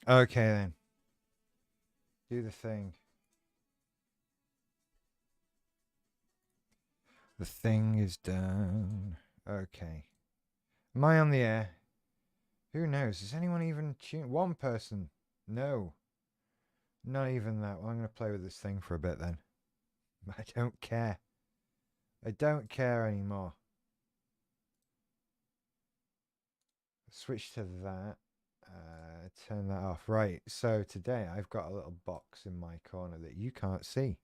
Okay then. Do the thing. The thing is done. Okay. Am I on the air? Who knows? Is anyone even tuned? One person. No. Not even that. Well, I'm going to play with this thing for a bit then. I don't care. I don't care anymore. Switch to that. Turn that off. Right. So today I've got a little box in my corner that you can't see.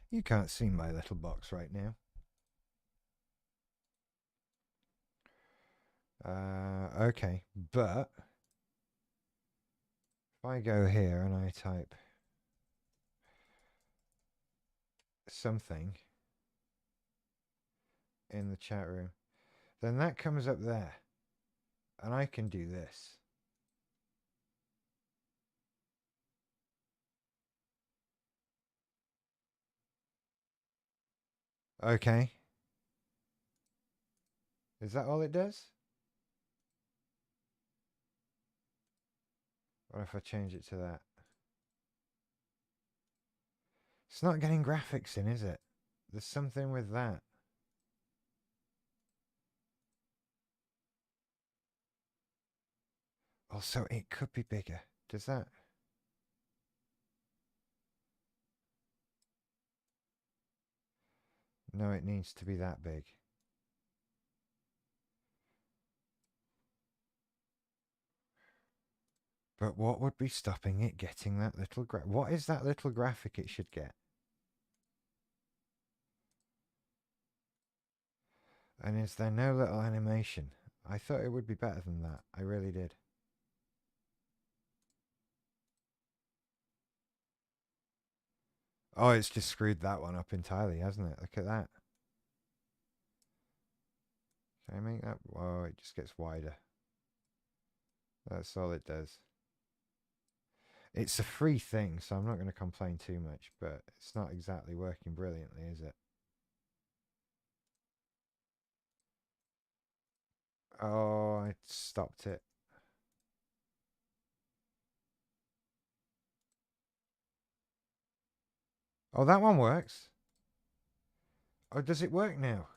You can't see my little box right now. Okay. But if I go here and I type something in the chat room, then that comes up there. And I can do this. Okay. Is that all it does? Or if I change it to that? It's not getting graphics in, is it? There's something with that. Also, it could be bigger. Does that? No, it needs to be that big. But what would be stopping it getting that little what is that little graphic it should get? And is there no little animation? I thought it would be better than that. I really did. Oh, it's just screwed that one up entirely, hasn't it? Look at that. Can I make that? Whoa, it just gets wider. That's all it does. It's a free thing, so I'm not going to complain too much, but it's not exactly working brilliantly, is it? Oh, I stopped it. Oh, that one works. Oh, does it work now?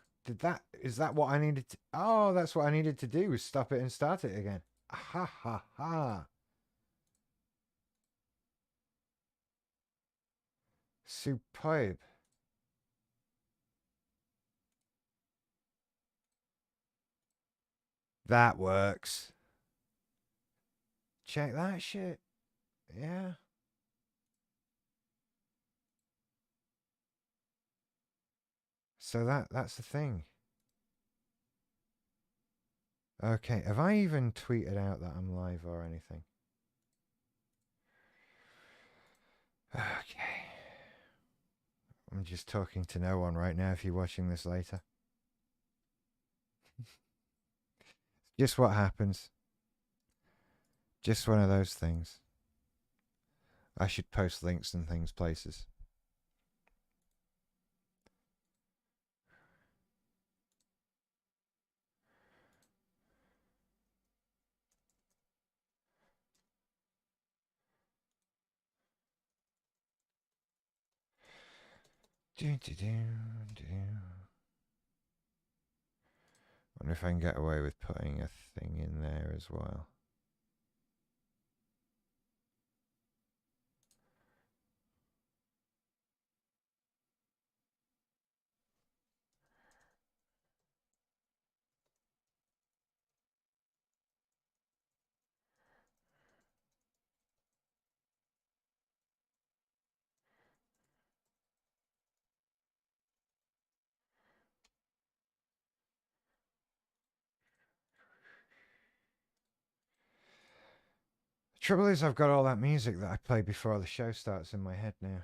Is that what I needed to, oh, that's what I needed to do was stop it and start it again. Ha ha ha. Superb. That works. Check that shit. Yeah. So that's the thing. Okay, have I even tweeted out that I'm live or anything? Okay. I'm just talking to no one right now if you're watching this later. Just what happens. Just one of those things. I should post links and things places. Do, do, do, do. Wonder if I can get away with putting a thing in there as well. The trouble is I've got all that music that I played before the show starts in my head now.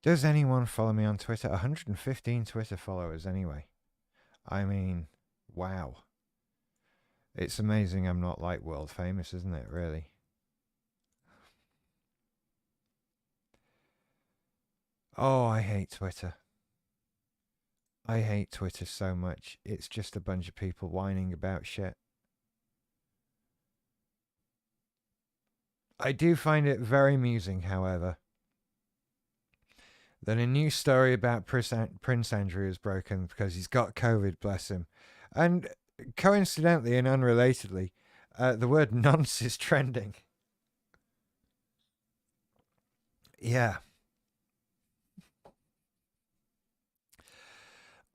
Does anyone follow me on Twitter? 115 Twitter followers anyway. I mean, wow. It's amazing I'm not like world famous, isn't it, really? Oh, I hate Twitter. I hate Twitter so much. It's just a bunch of people whining about shit. I do find it very amusing, however, that a new story about Prince Andrew is broken because he's got COVID, bless him. And coincidentally and unrelatedly, the word nonce is trending. Yeah.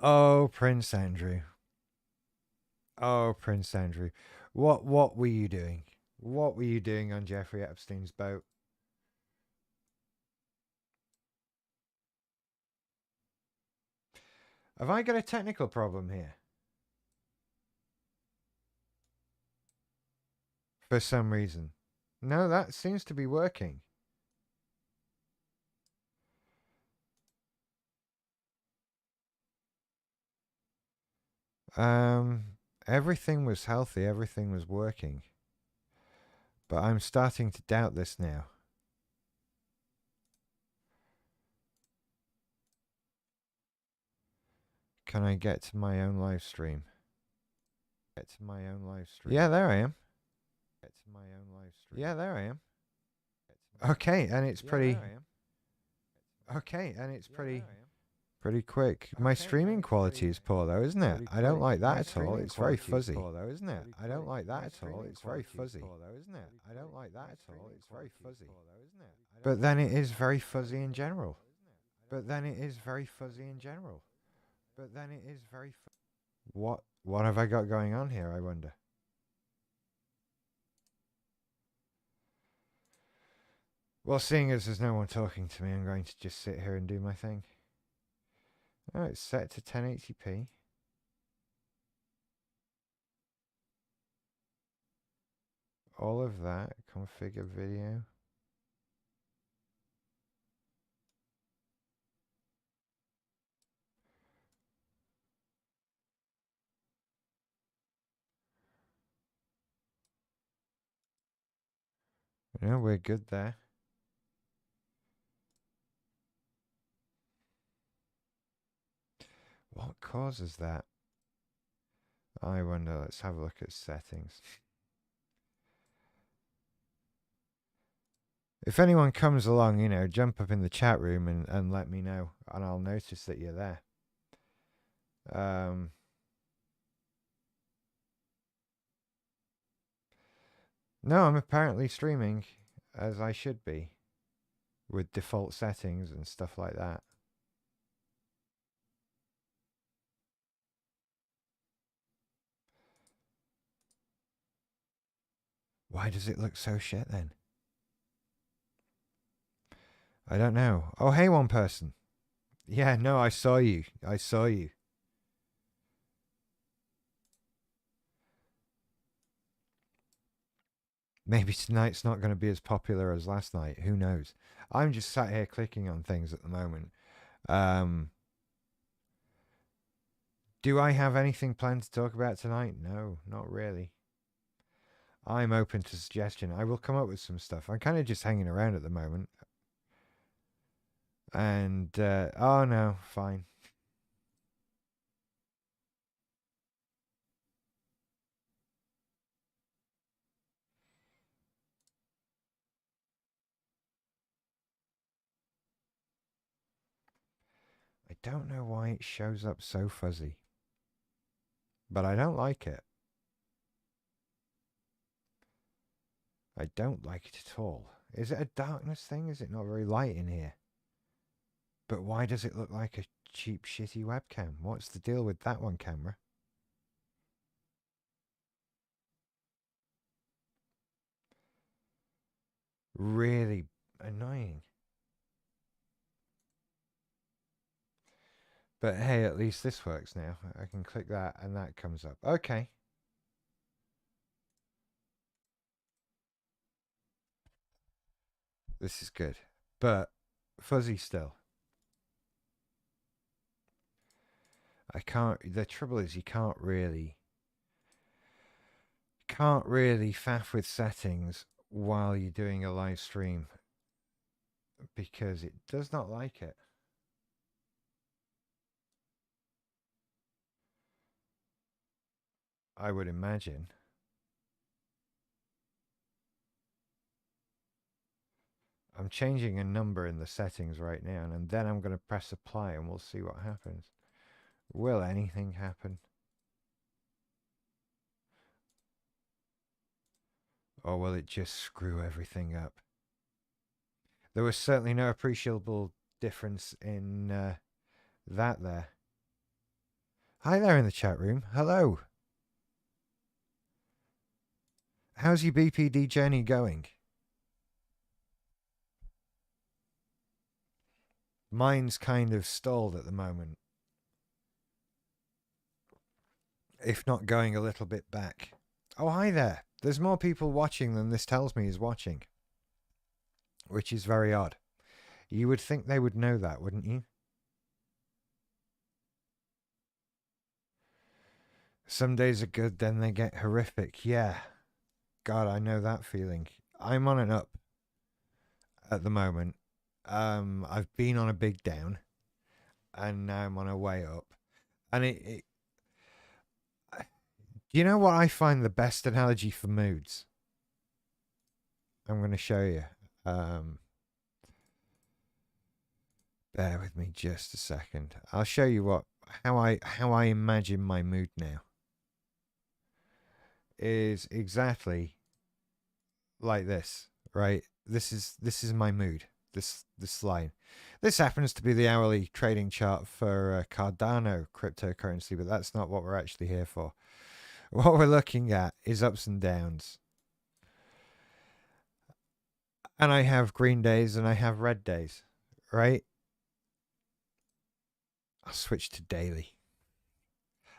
Oh, Prince Andrew. Oh, Prince Andrew. What were you doing? What were you doing on Jeffrey Epstein's boat? Have I got a technical problem here? For some reason. No, that seems to be working. Everything was healthy, everything was working. But I'm starting to doubt this now. Can I get to my own live stream? Get to my own live stream. Yeah, there I am. Get to my own live stream. Yeah, there I am. Okay, and it's pretty. Okay, and it's pretty quick. My streaming quality is poor though, isn't it? I don't like that at all. It's very fuzzy. Isn't it? I don't like that at all. It's very fuzzy. Isn't it? I don't like that at all. It's very fuzzy. But then it is very fuzzy in general. But then it is very fuzzy in general. But then it is very. What have I got going on here? I wonder. Well, seeing as there's no one talking to me, I'm going to just sit here and do my thing. Oh, it's set to 1080p. All of that. Configure video. Yeah, we're good there. What causes that? I wonder. Let's have a look at settings. If anyone comes along, you know, jump up in the chat room and let me know, and I'll notice that you're there. No, I'm apparently streaming as I should be, with default settings and stuff like that. Why does it look so shit then? I don't know. Oh, hey, one person. Yeah, no, I saw you. I saw you. Maybe tonight's not going to be as popular as last night. Who knows? I'm just sat here clicking on things at the moment. Do I have anything planned to talk about tonight? No, not really. I'm open to suggestion. I will come up with some stuff. I'm kind of just hanging around at the moment. And, oh no, fine. I don't know why it shows up so fuzzy. But I don't like it. I don't like it at all. Is it a darkness thing? Is it not very light in here? But why does it look like a cheap, shitty webcam? What's the deal with that one, camera? Really annoying. But hey, at least this works now. I can click that and that comes up. Okay. This is good. But fuzzy still. I can't. The trouble is, you can't really faff with settings while you're doing a live stream because it does not like it. I would imagine. I'm changing a number in the settings right now, and then I'm going to press apply and we'll see what happens. Will anything happen? Or will it just screw everything up? There was certainly no appreciable difference in that there. Hi there in the chat room. Hello. How's your BPD journey going? Mine's kind of stalled at the moment. If not going a little bit back. Oh, hi there. There's more people watching than this tells me is watching. Which is very odd. You would think they would know that, wouldn't you? Some days are good, then they get horrific. Yeah. God, I know that feeling. I'm on an up at the moment. I've been on a big down, and now I'm on a way up. And you know what I find the best analogy for moods? I'm going to show you. Bear with me just a second. I'll show you how I imagine my mood now. Is exactly like this, right? This is my mood. This line. This happens to be the hourly trading chart for Cardano cryptocurrency, but that's not what we're actually here for. What we're looking at is ups and downs. And I have green days and I have red days, right? I'll switch to daily.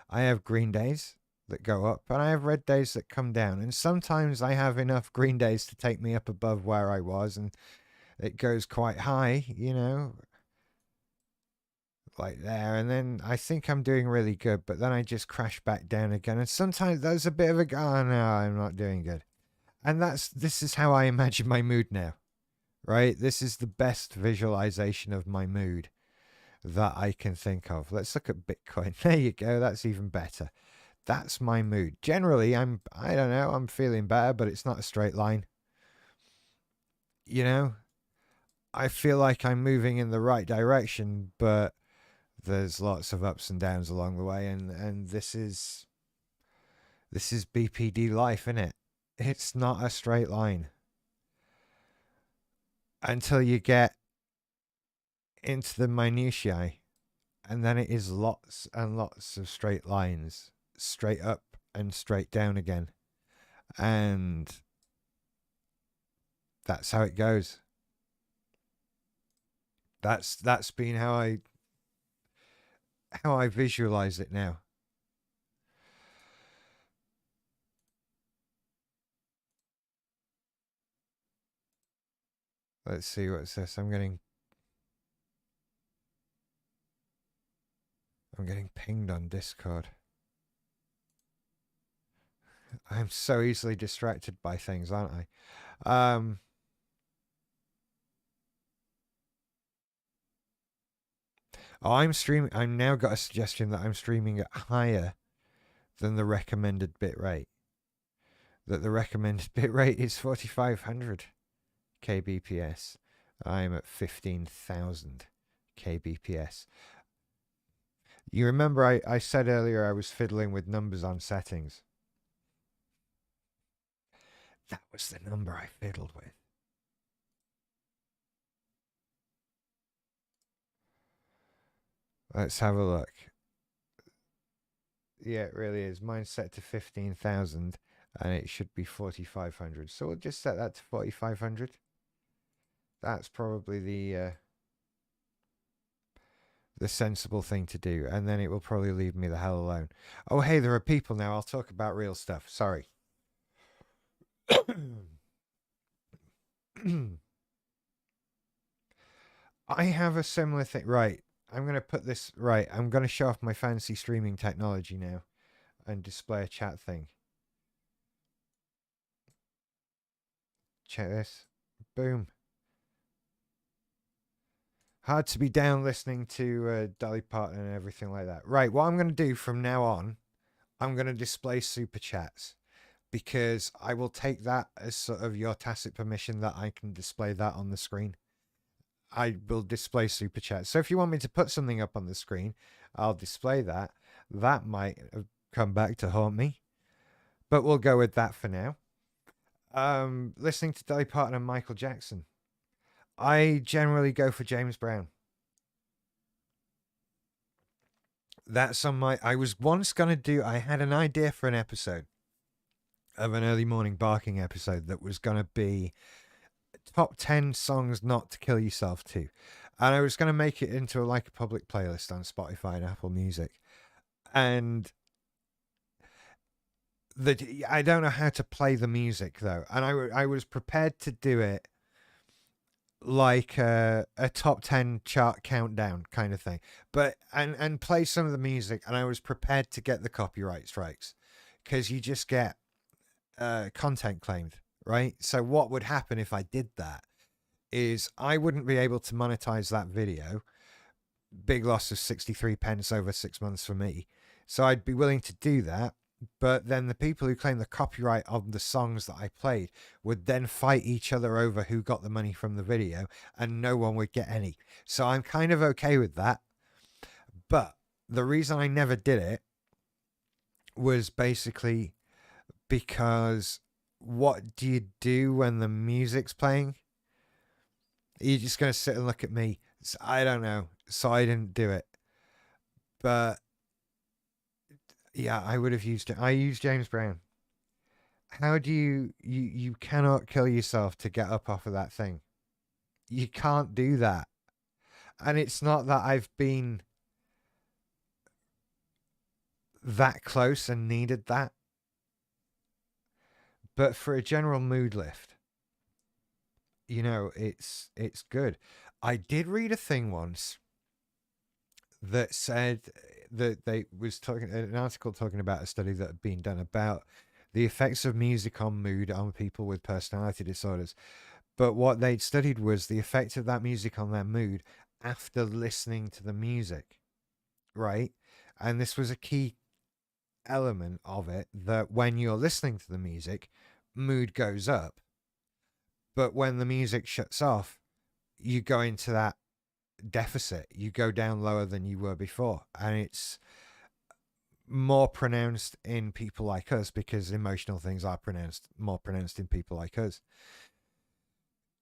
I have green days that go up and I have red days that come down. And sometimes I have enough green days to take me up above where I was and it goes quite high, you know, like there. And then I think I'm doing really good, but then I just crash back down again. And sometimes there's a bit of a, oh no, I'm not doing good. And this is how I imagine my mood now, right? This is the best visualization of my mood that I can think of. Let's look at Bitcoin. There you go. That's even better. That's my mood. Generally, I don't know, I'm feeling better, but it's not a straight line. You know, I feel like I'm moving in the right direction, but there's lots of ups and downs along the way, and this is BPD life, isn't it? It's not a straight line until you get into the minutiae, and then it is lots and lots of straight lines, straight up and straight down again, and that's how it goes. That's been how I visualize it now. Let's see what's this. I'm getting pinged on Discord. I'm so easily distracted by things, aren't I? Oh, I'm streaming. I've now got a suggestion that I'm streaming at higher than the recommended bit rate. That the recommended bit rate is 4,500 kbps. I'm at 15,000 kbps. You remember I said earlier I was fiddling with numbers on settings. That was the number I fiddled with. Let's have a look. Yeah, it really is. Mine's set to 15,000 and it should be 4,500. So we'll just set that to 4,500. That's probably the sensible thing to do. And then it will probably leave me the hell alone. Oh, hey, there are people now. I'll talk about real stuff. Sorry. I have a similar thing. Right. I'm going to put this right. I'm going to show off my fancy streaming technology now and display a chat thing. Check this. Boom. Hard to be down listening to Dolly Parton and everything like that. Right, what I'm going to do from now on, I'm going to display super chats because I will take that as sort of your tacit permission that I can display that on the screen. I will display super chats. So if you want me to put something up on the screen, I'll display that. That might come back to haunt me, but we'll go with that for now. Listening to Dolly Parton and Michael Jackson. I generally go for James Brown. That's on my. I was once going to do. I had an idea for an episode of an early morning barking episode that was going to be top 10 songs not to kill yourself to. And I was going to make it into like a public playlist on Spotify and Apple Music. And I don't know how to play the music though. And I was prepared to do it like a top 10 chart countdown kind of thing, but and play some of the music, and I was prepared to get the copyright strikes because you just get content claimed, right? So what would happen if I did that is I wouldn't be able to monetize that video. Big loss of 63 pence over 6 months for me. So I'd be willing to do that. But then the people who claim the copyright of the songs that I played would then fight each other over who got the money from the video, and no one would get any. So I'm kind of okay with that. But the reason I never did it was basically because what do you do when the music's playing? Are you just going to sit and look at me? I don't know. So I didn't do it. But yeah, I would have used it. I used James Brown. How do you cannot kill yourself to get up off of that thing. You can't do that. And it's not that I've been that close and needed that. But for a general mood lift, it's good. I did read a thing once that said that they was talking an article talking about a study that had been done about the effects of music on mood on people with personality disorders. But what they'd studied was the effect of that music on their mood after listening to the music, right? And this was a key element of it, that when you're listening to the music, mood goes up. But when the music shuts off, you go into that deficit. You go down lower than you were before. And it's more pronounced in people like us because emotional things are more pronounced in people like us.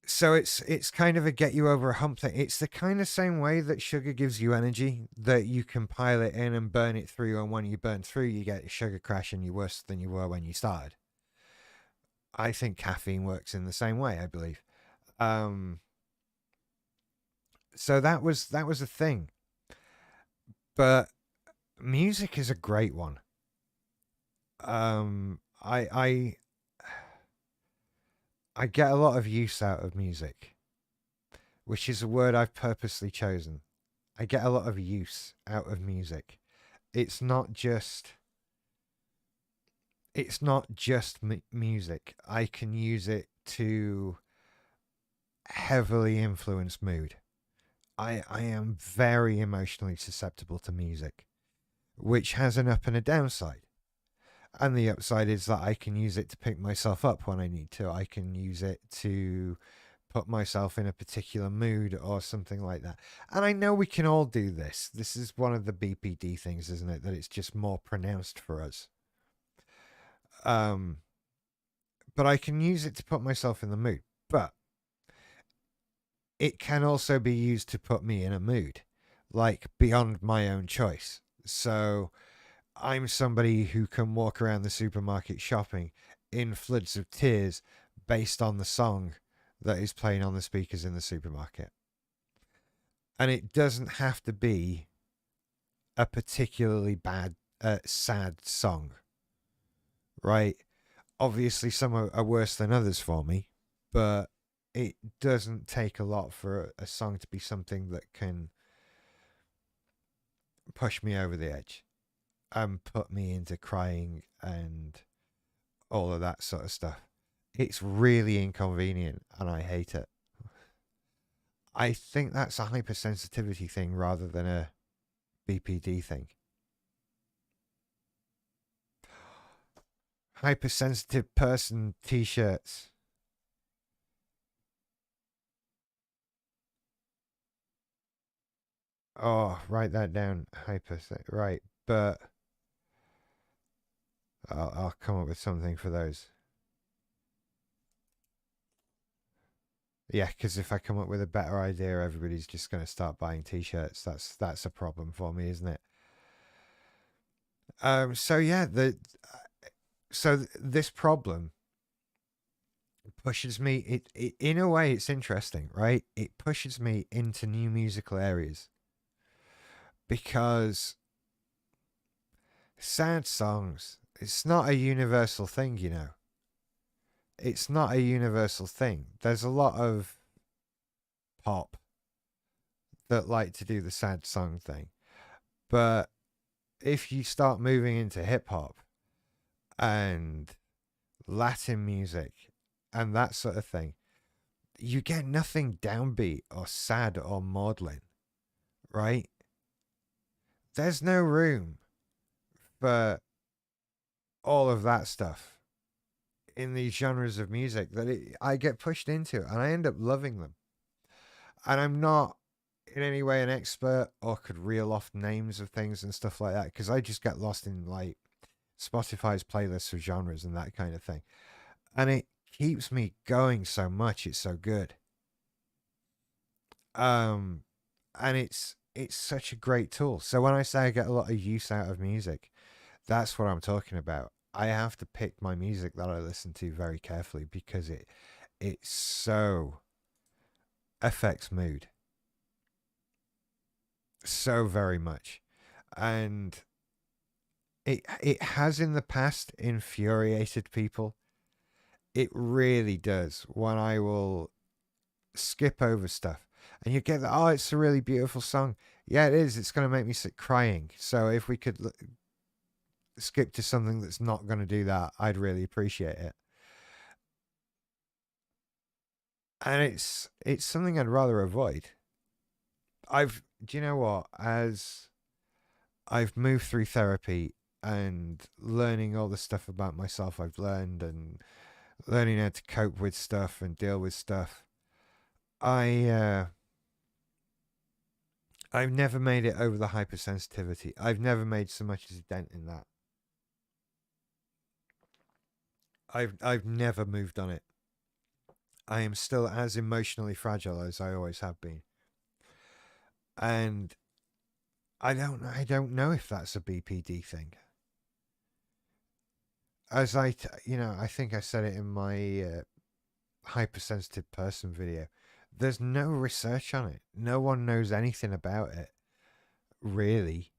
So it's kind of a get you over a hump thing. It's the kind of same way that sugar gives you energy, that you can pile it in and burn it through, and when you burn through, you get a sugar crash and you're worse than you were when you started. I think caffeine works in the same way, I believe. So that was a thing. But music is a great one. I get a lot of use out of music, which is a word I've purposely chosen. I get a lot of use out of music. It's not just music. I can use it to heavily influence mood. I am very emotionally susceptible to music, which has an up and a downside. And the upside is that I can use it to pick myself up when I need to. I can use it to put myself in a particular mood or something like that. And I know we can all do this. This is one of the BPD things, isn't it? That it's just more pronounced for us. But I can use it to put myself in the mood. But it can also be used to put me in a mood, like beyond my own choice. So I'm somebody who can walk around the supermarket shopping in floods of tears based on the song that is playing on the speakers in the supermarket. And it doesn't have to be a particularly bad, sad song, right? Obviously, some are worse than others for me, but it doesn't take a lot for a song to be something that can push me over the edge and put me into crying and all of that sort of stuff. It's really inconvenient and I hate it. I think that's a hypersensitivity thing rather than a BPD thing. Hypersensitive person t-shirts. Oh, write that down. Right, but I'll come up with something for those. Yeah, because if I come up with a better idea, everybody's just going to start buying t-shirts. That's a problem for me, isn't it? So yeah, this problem pushes me. It in a way, it's interesting, right? It pushes me into new musical areas because sad songs. It's not a universal thing, you know. It's not a universal thing. There's a lot of pop that like to do the sad song thing. But if you start moving into hip hop and Latin music and that sort of thing, you get nothing downbeat or sad or maudlin, right? There's no room for all of that stuff in these genres of music that I get pushed into and I end up loving them. And I'm not in any way an expert or could reel off names of things and stuff like that because I just get lost in like Spotify's playlists of genres and that kind of thing. And it keeps me going so much. It's so good. Um, and it's such a great tool. So when I say I get a lot of use out of music, that's what I'm talking about. I have to pick my music that I listen to very carefully because it so affects mood so very much. And it has in the past infuriated people. It really does when I will skip over stuff. And you get that, oh, it's a really beautiful song. Yeah, it is. It's going to make me sit crying. So if we could skip to something that's not going to do that, I'd really appreciate it. And it's something I'd rather avoid. Do you know what? As I've moved through therapy and learning all the stuff about myself I've learned and learning how to cope with stuff and deal with stuff, I I've never made it over the hypersensitivity. I've never made so much as a dent in that. I've never moved on it. I am still as emotionally fragile as I always have been. And I don't know if that's a BPD thing. As I think I said it in my hypersensitive person video. There's no research on it. No one knows anything about it, really,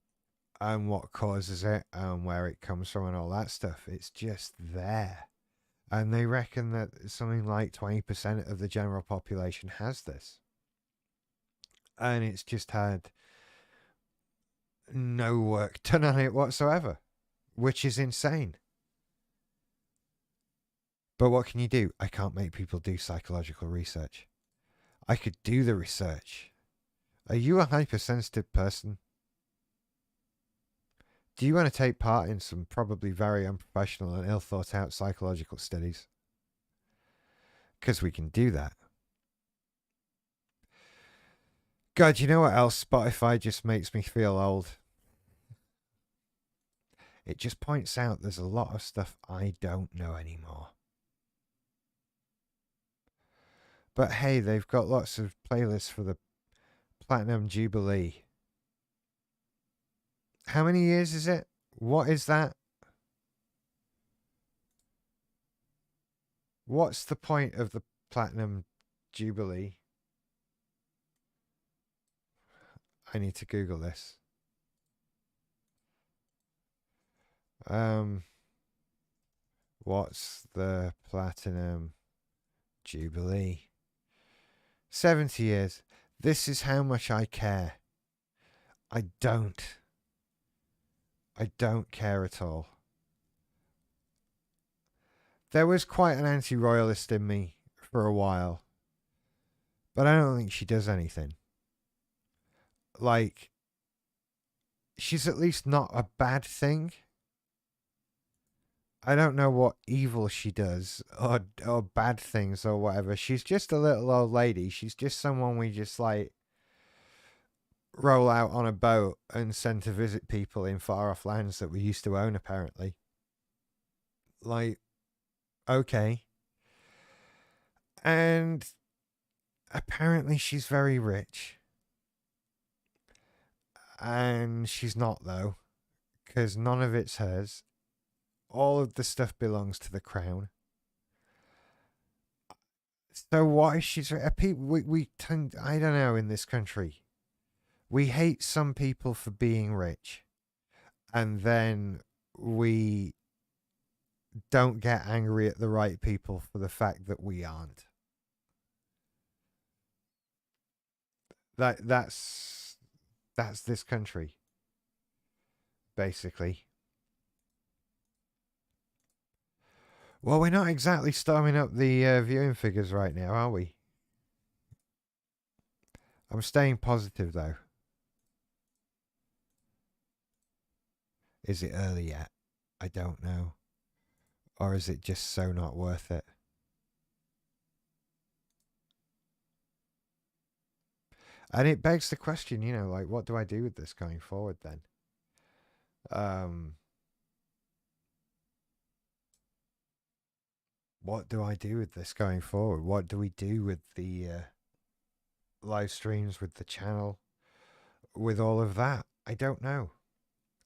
and what causes it and where it comes from and all that stuff. It's just there. And they reckon that something like 20% of the general population has this. And it's just had no work done on it whatsoever, which is insane. But what can you do? I can't make people do psychological research. I could do the research. Are you a hypersensitive person? Do you want to take part in some probably very unprofessional and ill thought out psychological studies? Because we can do that. God, you know what else Spotify just makes me feel old? It just points out there's a lot of stuff I don't know anymore. But hey, they've got lots of playlists for the Platinum Jubilee. How many years is it? What is that? What's the point of the Platinum Jubilee? I need to Google this. What's the Platinum Jubilee? 70 years. This is how much I care. I don't. I don't care at all. There was quite an anti-royalist in me for a while, but I don't think she does anything. Like, she's at least not a bad thing. I don't know what evil she does or bad things or whatever. She's just a little old lady. She's just someone we just like roll out on a boat and send to visit people in far off lands that we used to own, apparently. Like, okay. And apparently she's very rich. And she's not, though, because none of it's hers. All of the stuff belongs to the crown. So why is she? We tend, I don't know, in this country, we hate some people for being rich, and then we don't get angry at the right people for the fact that we aren't. That's this country, basically. Well, we're not exactly storming up the viewing figures right now, are we? I'm staying positive, though. Is it early yet? I don't know. Or is it just so not worth it? And it begs the question, like, what do I do with this going forward then? What do I do with this going forward? What do we do with the live streams, with the channel, with all of that? I don't know.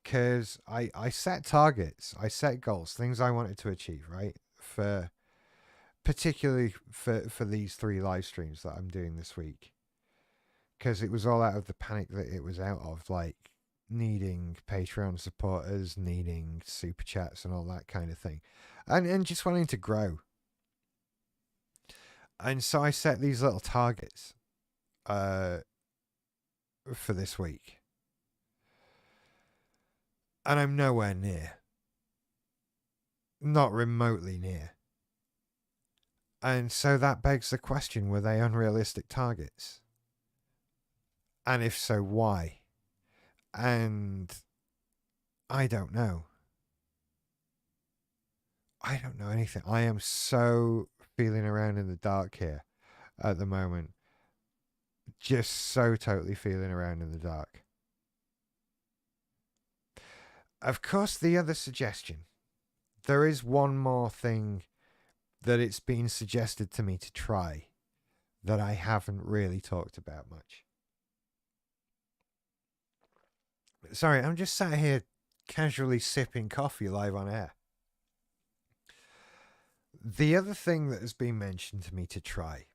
Because I set targets, I set goals, things I wanted to achieve, right? Particularly for these 3 live streams that I'm doing this week. Because it was all out of the panic that it was out of, like needing Patreon supporters, needing super chats and all that kind of thing. And just wanting to grow. And so I set these little targets for this week. And I'm nowhere near. Not remotely near. And so that begs the question, were they unrealistic targets? And if so, why? And I don't know. I don't know anything. I am so feeling around in the dark here at the moment. Just so totally feeling around in the dark. Of course, the other suggestion. There is one more thing that it's been suggested to me to try that I haven't really talked about much. Sorry, I'm just sat here casually sipping coffee live on air. The other thing that has been mentioned to me to try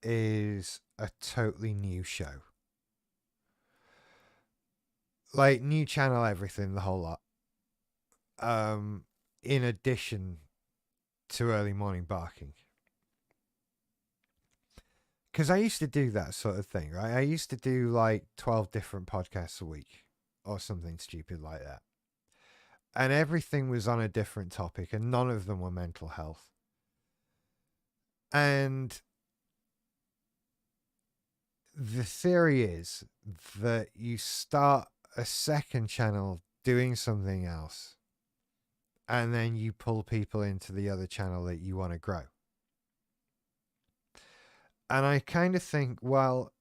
is a totally new show. Like, new channel, everything, the whole lot. In addition to early morning barking. Because I used to do that sort of thing, right? I used to do like 12 different podcasts a week or something stupid like that. And everything was on a different topic, and none of them were mental health. And the theory is that you start a second channel doing something else, and then you pull people into the other channel that you want to grow. And I kind of think, well,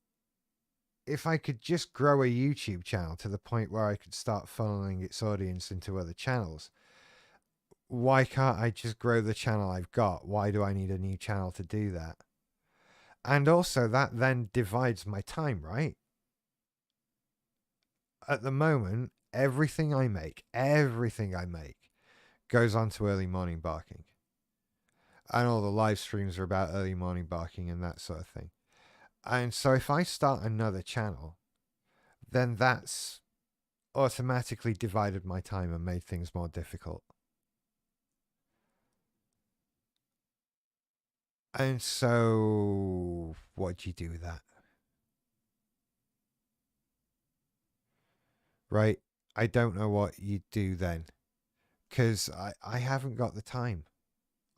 if I could just grow a YouTube channel to the point where I could start funneling its audience into other channels, why can't I just grow the channel I've got? Why do I need a new channel to do that? And also, that then divides my time, right? At the moment, everything I make goes on to early morning barking. And all the live streams are about early morning barking and that sort of thing. And so if I start another channel, then that's automatically divided my time and made things more difficult. And so, what do you do with that? Right? I don't know what you'd do then, because I haven't got the time.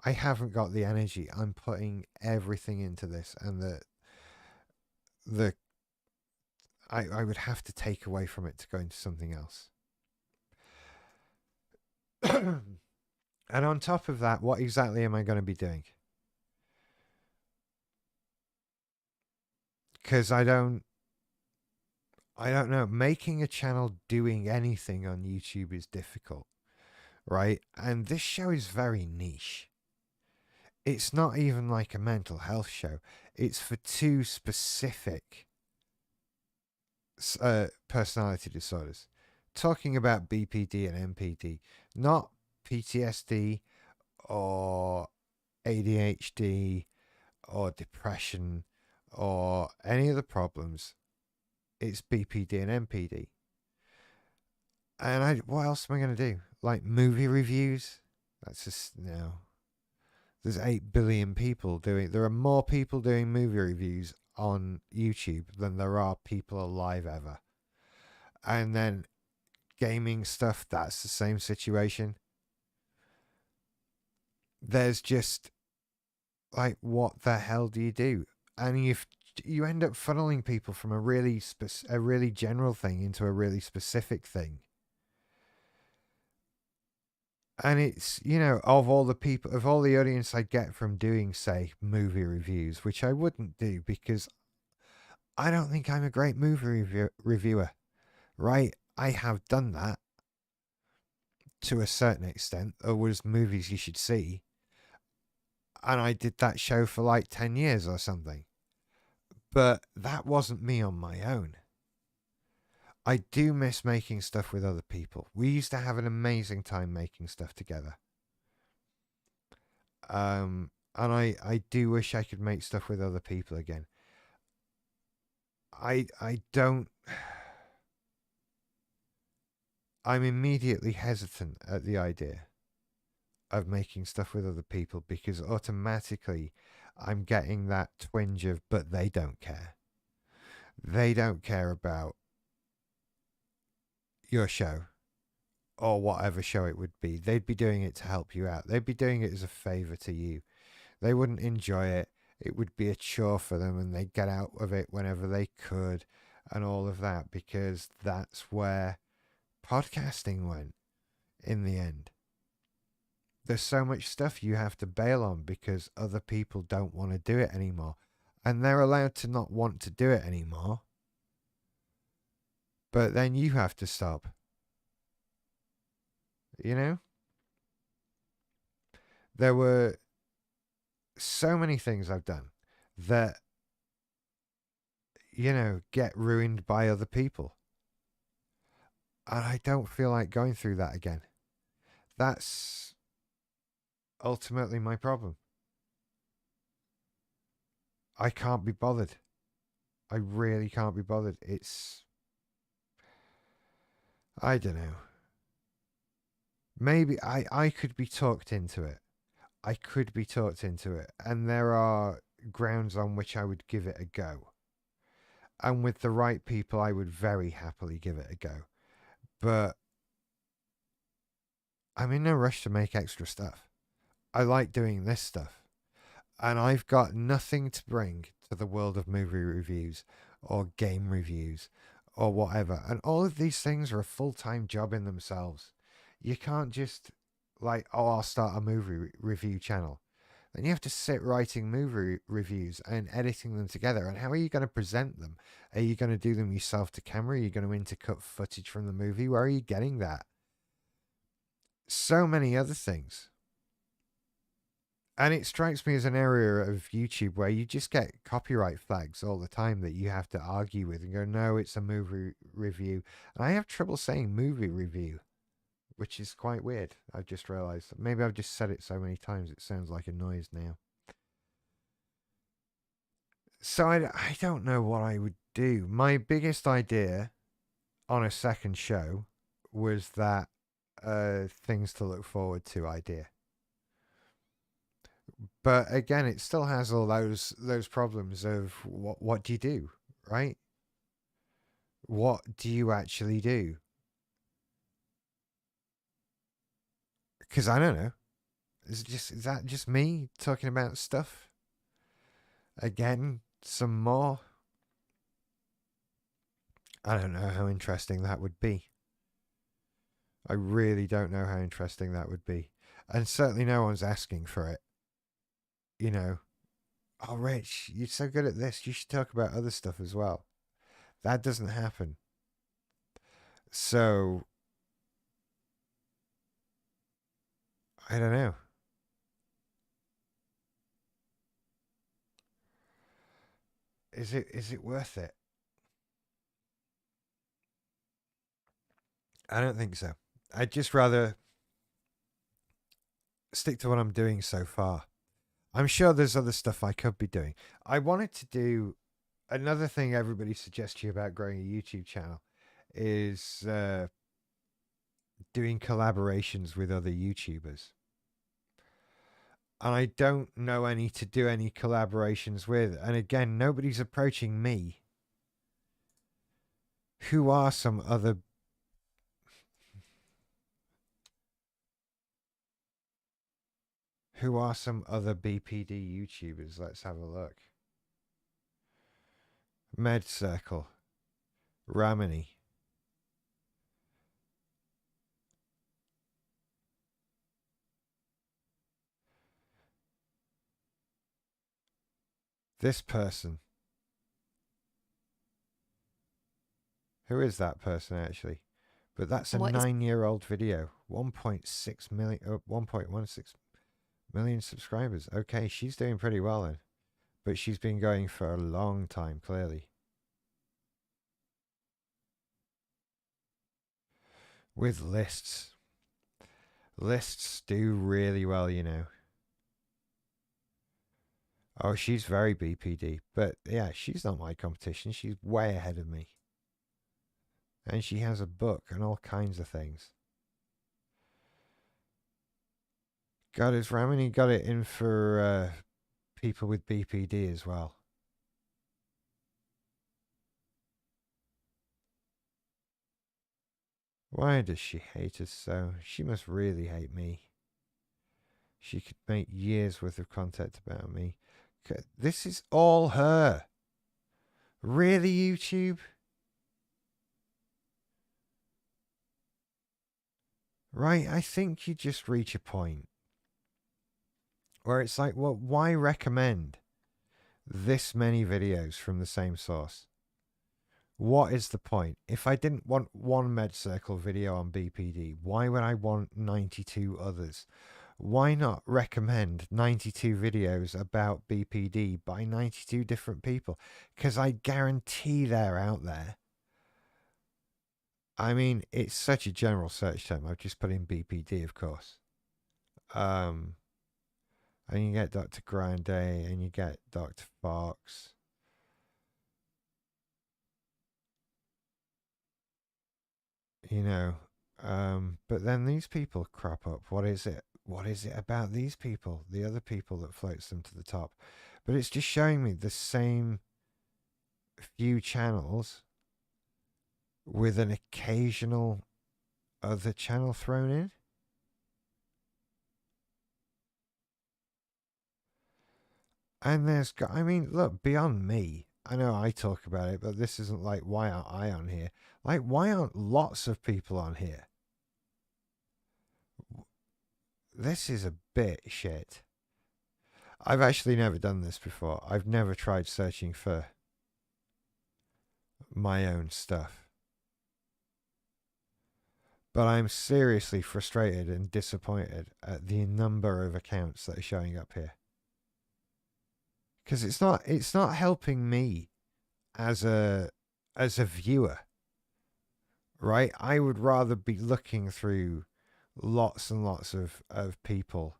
I haven't got the energy. I'm putting everything into this, and the I would have to take away from it to go into something else. And on top of that, what exactly am I going to be doing? Because I don't know. Making a channel doing anything on YouTube is difficult, right? And this show is very niche. It's not even like a mental health show. It's for two specific personality disorders. Talking about BPD and MPD, not PTSD or ADHD or depression or any of the problems. It's BPD and MPD. And what else am I going to do? Like movie reviews? That's just no. There's 8 billion people doing. There are more people doing movie reviews on YouTube than there are people alive ever. And then gaming stuff, that's the same situation. There's just like, what the hell do you do? And you end up funneling people from a really general thing into a really specific thing. And it's, of all the audience I get from doing, say, movie reviews, which I wouldn't do because I don't think I'm a great movie reviewer, right? I have done that to a certain extent. There was movies you should see. And I did that show for like 10 years or something. But that wasn't me on my own. I do miss making stuff with other people. We used to have an amazing time making stuff together. And I do wish I could make stuff with other people again. I don't. I'm immediately hesitant at the idea of making stuff with other people because automatically I'm getting that twinge of, but they don't care. They don't care about your show or whatever show it would be. They'd be doing it to help you out. They'd be doing it as a favor to you. They wouldn't enjoy it. It would be a chore for them and they'd get out of it whenever they could and all of that because that's where podcasting went in the end. There's so much stuff you have to bail on because other people don't want to do it anymore. And they're allowed to not want to do it anymore. But then you have to stop. There were so many things I've done that, get ruined by other people. And I don't feel like going through that again. That's ultimately my problem. I can't be bothered. I really can't be bothered. I don't know. Maybe I could be talked into it. I could be talked into it. And there are grounds on which I would give it a go. And with the right people, I would very happily give it a go. But I'm in no rush to make extra stuff. I like doing this stuff. And I've got nothing to bring to the world of movie reviews or game reviews or whatever. And all of these things are a full-time job in themselves. You can't just I'll start a movie review channel. Then you have to sit writing movie reviews and editing them together. And how are you going to present them? Are you going to do them yourself to camera? Are you going to intercut footage from the movie? Where are you getting that? So many other things. And it strikes me as an area of YouTube where you just get copyright flags all the time that you have to argue with and go, no, it's a movie review. And I have trouble saying movie review, which is quite weird. I've just realized. Maybe I've just said it so many times it sounds like a noise now. So I don't know what I would do. My biggest idea on a second show was that things to look forward to idea. But again, it still has all those problems of what do you do, right? What do you actually do? Because I don't know. Is that just me talking about stuff? Again, some more. I don't know how interesting that would be. I really don't know how interesting that would be. And certainly no one's asking for it. You know, oh, Rich, you're so good at this. You should talk about other stuff as well. That doesn't happen. So, I don't know. Is it worth it? I don't think so. I'd just rather stick to what I'm doing so far. I'm sure there's other stuff I could be doing. I wanted to do another thing everybody suggests to you about growing a YouTube channel is doing collaborations with other YouTubers. And I don't know any to do any collaborations with. And again, nobody's approaching me. Who are some other BPD YouTubers? Let's have a look. Med Circle. Ramini. This person. Who is that person actually? But that's a 9-year-old video. 1.6 million, 1.16 million subscribers. Okay, she's doing pretty well then. But she's been going for a long time, clearly. With lists. Lists do really well, you know. Oh, she's very BPD. But yeah, she's not my competition. She's way ahead of me. And she has a book and all kinds of things. God, has Ramini got it in for people with BPD as well? Why does she hate us so? She must really hate me. She could make years worth of content about me. This is all her. Really, YouTube? Right, I think you just reach a point where it's like, well, why recommend this many videos from the same source? What is the point? If I didn't want one Med Circle video on BPD, why would I want 92 others? Why not recommend 92 videos about BPD by 92 different people? Because I guarantee they're out there. I mean, it's such a general search term. I've just put in BPD, of course. And you get Dr. Grande and you get Dr. Fox. You know, but then these people crop up. What is it? What is it about these people? The other people that floats them to the top. But it's just showing me the same few channels with an occasional other channel thrown in. And there's, I mean, look, beyond me, I know I talk about it, but this isn't like, why aren't I on here? Like, why aren't lots of people on here? This is a bit shit. I've actually never done this before. I've never tried searching for my own stuff. But I'm seriously frustrated and disappointed at the number of accounts that are showing up here. Because it's not helping me as a viewer. Right? I would rather be looking through lots and lots of people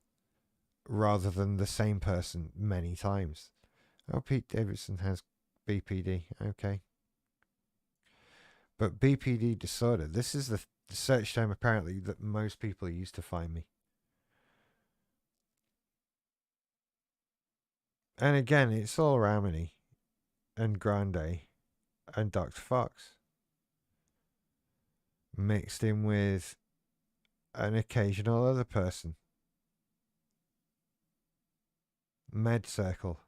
rather than the same person many times. Oh, Pete Davidson has BPD. Okay. But BPD disorder, this is the search term apparently that most people use to find me. And again, it's all Ramini and Grande and Dr. Fox mixed in with an occasional other person. Med Circle.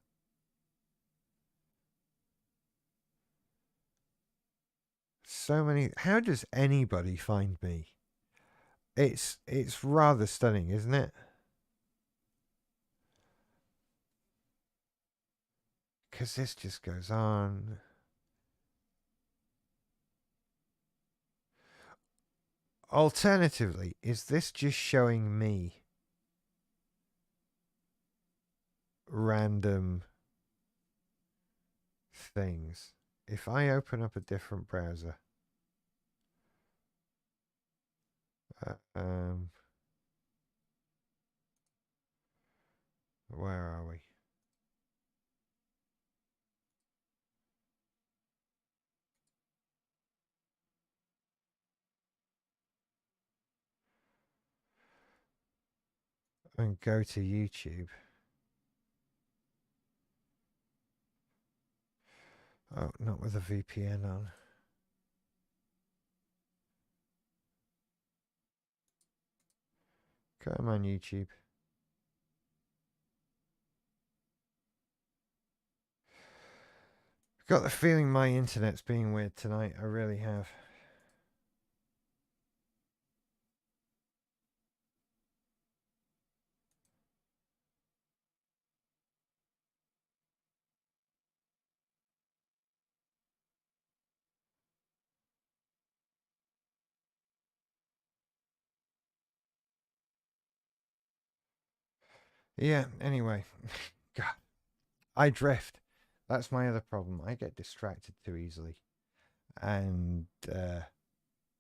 So many. How does anybody find me? It's rather stunning, isn't it? Because this just goes on. Alternatively, is this just showing me random things? If I open up a different browser, where are we? And go to YouTube. Oh, not with a VPN on. Come on, YouTube. Got the feeling my internet's being weird tonight. I really have. Yeah, anyway. God. I drift. That's my other problem. I get distracted too easily and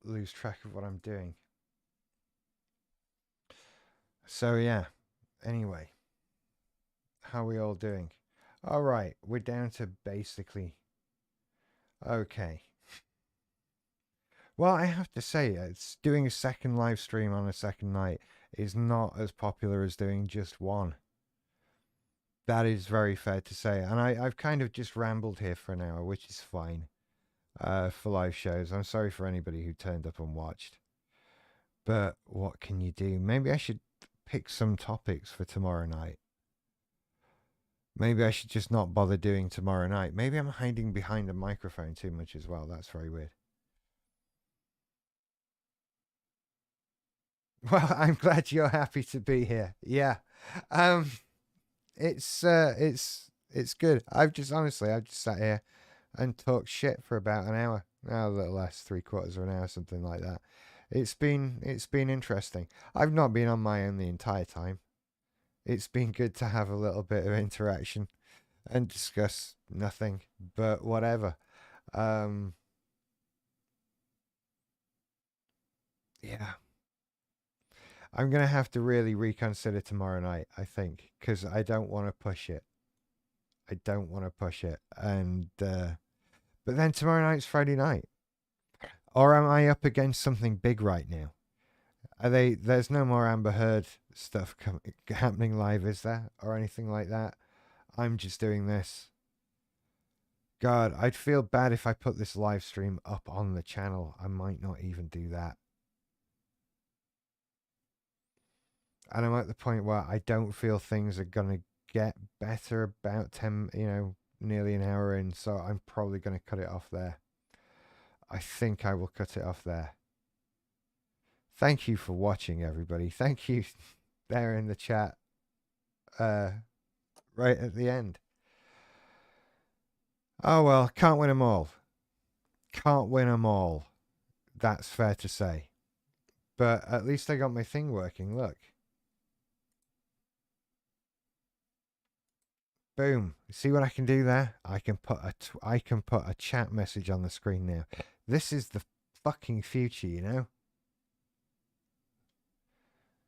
lose track of what I'm doing. So, yeah. Anyway, how are we all doing? All right, we're down to basically. Okay. Well, I have to say, it's doing a second live stream on a second night is not as popular as doing just one. That is very fair to say. And I've kind of just rambled here for an hour, which is fine for live shows. I'm sorry for anybody who turned up and watched. But what can you do? Maybe I should pick some topics for tomorrow night. Maybe I should just not bother doing tomorrow night. Maybe I'm hiding behind a microphone too much as well. That's very weird. Well, I'm glad you're happy to be here. Yeah. Um it's good. I've just sat here and talked shit for about an hour. A little less, 3/4 of an hour, something like that. It's been interesting. I've not been on my own the entire time. It's been good to have a little bit of interaction and discuss nothing but whatever. Yeah. I'm going to have to really reconsider tomorrow night, I think, because I don't want to push it. I don't want to push it. And, but then tomorrow night's Friday night. Or am I up against something big right now? There's no more Amber Heard stuff happening live, is there? Or anything like that? I'm just doing this. God, I'd feel bad if I put this live stream up on the channel. I might not even do that. And I'm at the point where I don't feel things are going to get better about 10, nearly an hour in. So I'm probably going to cut it off there. I think I will cut it off there. Thank you for watching, everybody. Thank you there in the chat right at the end. Oh, well, can't win them all. Can't win them all. That's fair to say. But at least I got my thing working. Look. Boom. See what I can do there? I can put a chat message on the screen now. This is the fucking future, you know?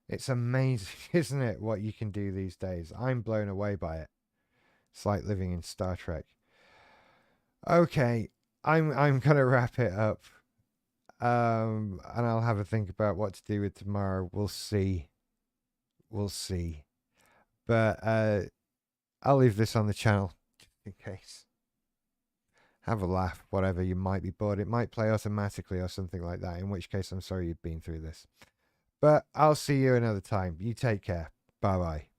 It's amazing, isn't it, what you can do these days? I'm blown away by it. It's like living in Star Trek. Okay, I'm gonna wrap it up. And I'll have a think about what to do with tomorrow. We'll see. We'll see. But I'll leave this on the channel just in case. Have a laugh, whatever. You might be bored. It might play automatically or something like that, in which case I'm sorry you've been through this. But I'll see you another time. You take care. Bye bye.